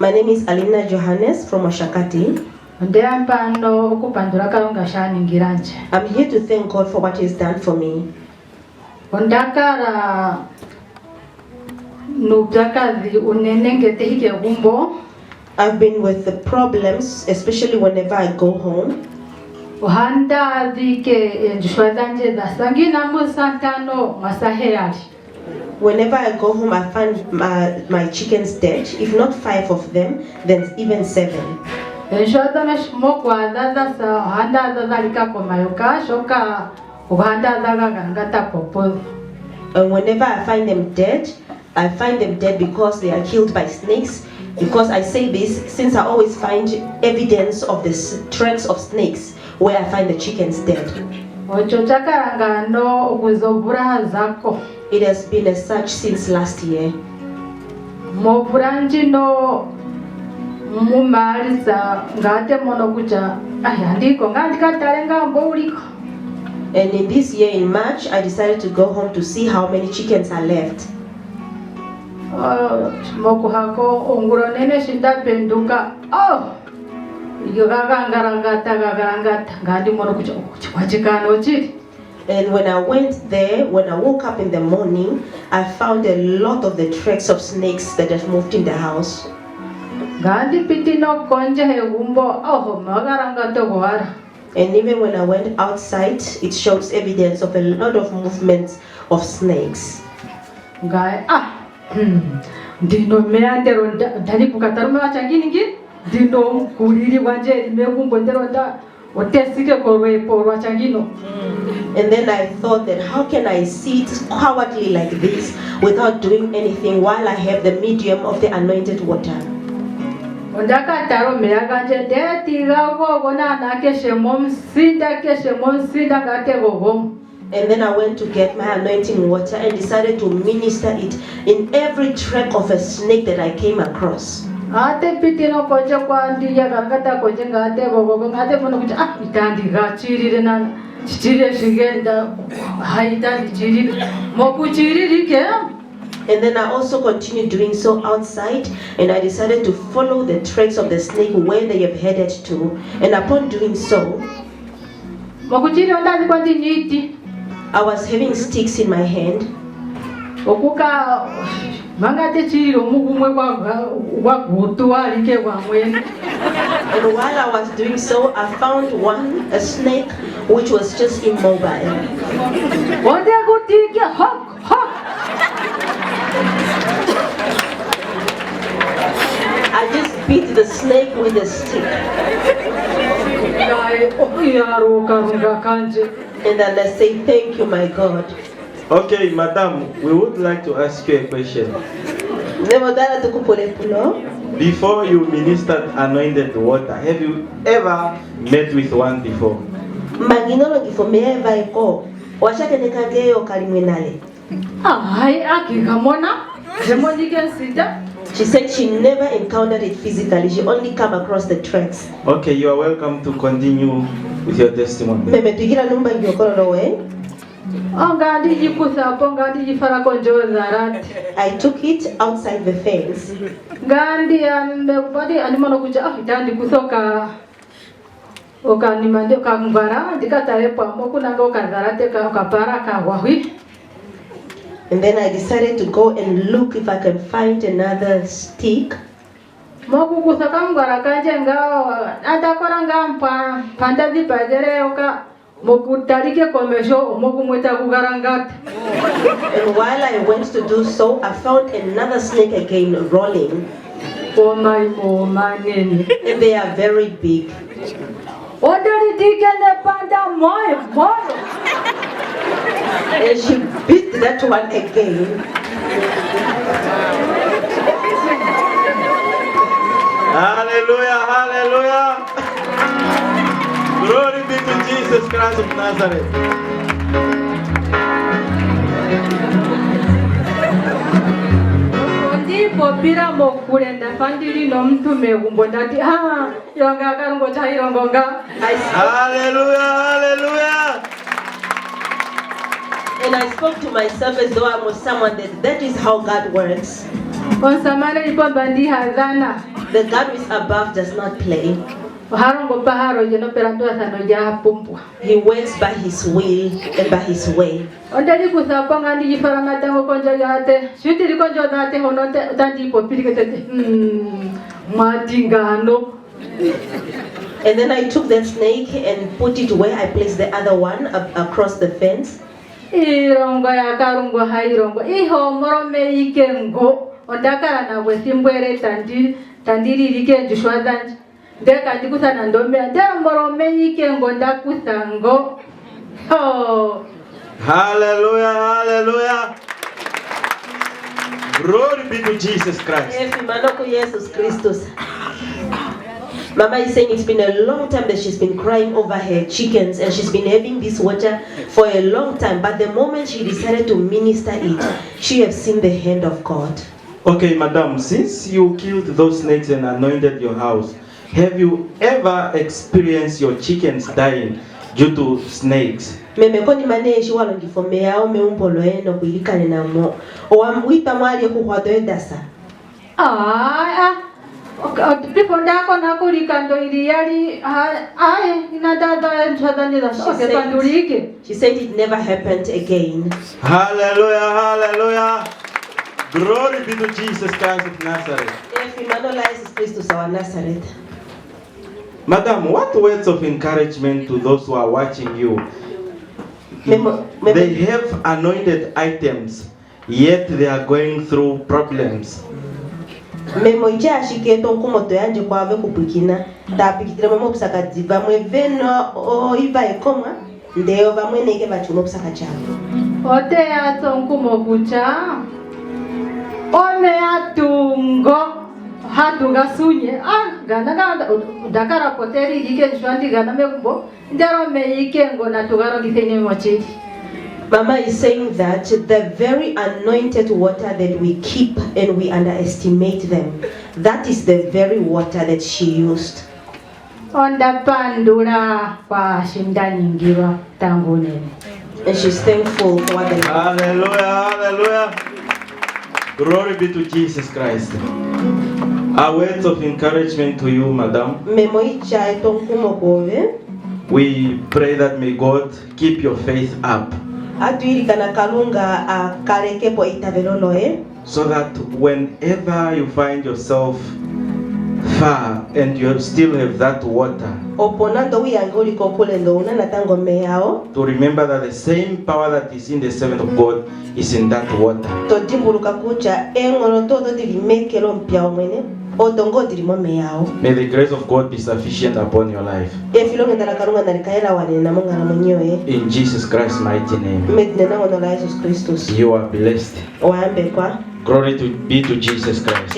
My name is Alina Johannes from Oshakati. I'm here to thank God for what He's done for me. I've been with the problems, especially whenever I go home. Whenever I go home, I find my chickens dead. If not 5 of them, then even 7. And whenever I find them dead, I find them dead because they are killed by snakes. Because I say this, since I always find evidence of the tracks of snakes where I find the chickens dead. It has been as such since last year. And in this year, in March, I decided to go home to see how many chickens are left. And when I went there, when I woke up in the morning, I found a lot of the tracks of snakes that have moved in the house. And even when I went outside, it shows evidence of a lot of movements of snakes. And then I thought that how can I sit cowardly like this without doing anything while I have the medium of the anointed water? And then I went to get my anointing water and decided to minister it in every track of a snake that I came across. And then I also continued doing so outside, and I decided to follow the tracks of the snake where they have headed to. And upon doing so, I was having sticks in my hand. And while I was doing so, I found a snake which was just immobile. I just beat the snake with a stick. And then I say, thank you, my God. Okay, madam, we would like to ask you a question. Before you ministered anointed water, have you ever met with one before? She said she never encountered it physically, she only came across the tracks. Okay, you are welcome to continue with your testimony. I took it outside the fence. And then I decided to go and look if I can find another stick. And while I went to do so, I found another snake again rolling. And they are very big. And she beat that one again. Hallelujah, hallelujah. Glory be to Jesus Christ of Nazareth. Hallelujah, hallelujah. And I spoke to myself as though I was someone that is how God works. The God who is above does not play. He works by his will and by his way. And then I took that snake and put it where I placed the other one across the fence. Hallelujah, hallelujah. Glory be to Jesus Christ. Mama is saying it's been a long time that she's been crying over her chickens and she's been having this water for a long time. But the moment she decided to minister it, she has seen the hand of God. Okay, madam, since you killed those snakes and anointed your house, have you ever experienced your chickens dying due to snakes? She said it never happened again. Hallelujah, hallelujah. Glory be to Jesus Christ of Nazareth. Madam, what words of encouragement to those who are watching you? They have anointed items, yet they are going through problems. Mama is saying that the very anointed water that we keep and we underestimate them, that is the very water that she used. And she's thankful for what they Hallelujah, hallelujah. Glory be to Jesus Christ. Our words of encouragement to you, madam. We pray that may God keep your faith up, so that whenever you find yourself far and you still have that water, to remember that the same power that is in the servant of God is in that water. May the grace of God be sufficient upon your life. In Jesus Christ's mighty name. You are blessed. Glory be to Jesus Christ.